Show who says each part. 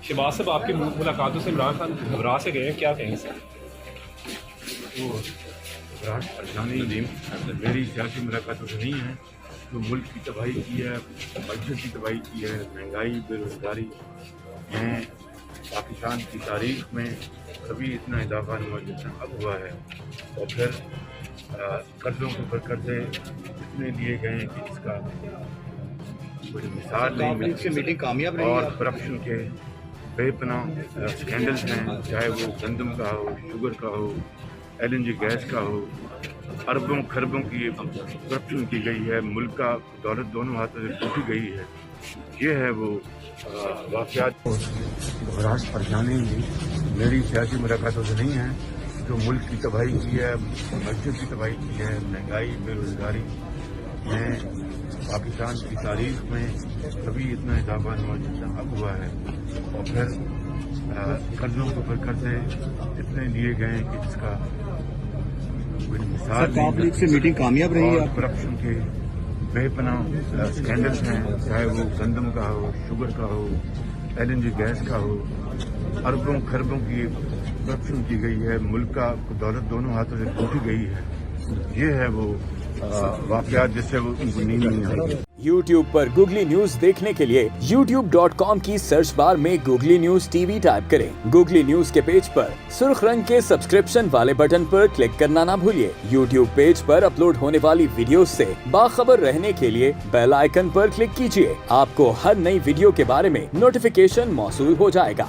Speaker 1: شہباز صاحب آپ کی ملاقاتوں سے عمران خان گھبرا سے گئے ہیں، کیا کہیں سے؟
Speaker 2: گھبراہٹ پریشانی میری سیاسی ملاقاتوں سے نہیں ہے، جو ملک کی تباہی کی ہے، معیشت کی تباہی کی ہے، مہنگائی، بے روزگاری میں پاکستان کی تاریخ میں کبھی اتنا اضافہ نہیں ہوا جتنا اب ہوا ہے، اور پھر قرضوں کے اوپر قرضے اتنے لیے گئے ہیں کہ اس کا کوئی مثال نہیں ملتی، اور کرپشن کے بے پناہ اسکینڈلز ہیں، چاہے وہ گندم کا ہو، شوگر کا ہو، LNG گیس کا ہو، اربوں خربوں کی کرپشن کی گئی ہے، ملک کا دولت دونوں ہاتھوں سے ٹوٹی گئی ہے۔ یہ ہے وہ واقعات۔ گھبراہٹ پریشانی میری سیاسی ملاقاتوں سے نہیں ہے، جو ملک کی تباہی کی ہے، معیشت کی تباہی کی ہے، مہنگائی، بے روزگاری میں پاکستان کی تاریخ میں کبھی اتنا اضافہ نہیں ہوا جتنا اب ہوا ہے، اور پھر قرضوں کے اوپر قرضے اتنے لیے گئے ہیں کہ جس کا کوئی مثال نہیں
Speaker 3: سے میٹنگ کامیاب رہی ہے،
Speaker 2: اور کرپشن کے بے پناہ اسکینڈلز ہیں، چاہے وہ گندم کا ہو، شوگر کا ہو، LNG گیس کا ہو، اربوں خربوں کی کرپشن کی گئی ہے، ملک کا دولت دونوں ہاتھوں سے ٹوٹی گئی ہے۔ یہ ہے وہ واقعات جس سے وہ ان کو نیند نہیں آئی۔
Speaker 4: YouTube پر گوگلی نیوز دیکھنے کے لیے youtube.com کی سرچ بار میں گوگلی نیوز TV ٹائپ کریں۔ گوگلی نیوز کے پیج پر سرخ رنگ کے سبسکرپشن والے بٹن پر کلک کرنا نہ بھولیے۔ YouTube پیج پر اپلوڈ ہونے والی ویڈیوز سے باخبر رہنے کے لیے بیل آئیکن پر کلک کیجیے۔ آپ کو ہر نئی ویڈیو کے بارے میں نوٹیفیکیشن موصول ہو جائے گا۔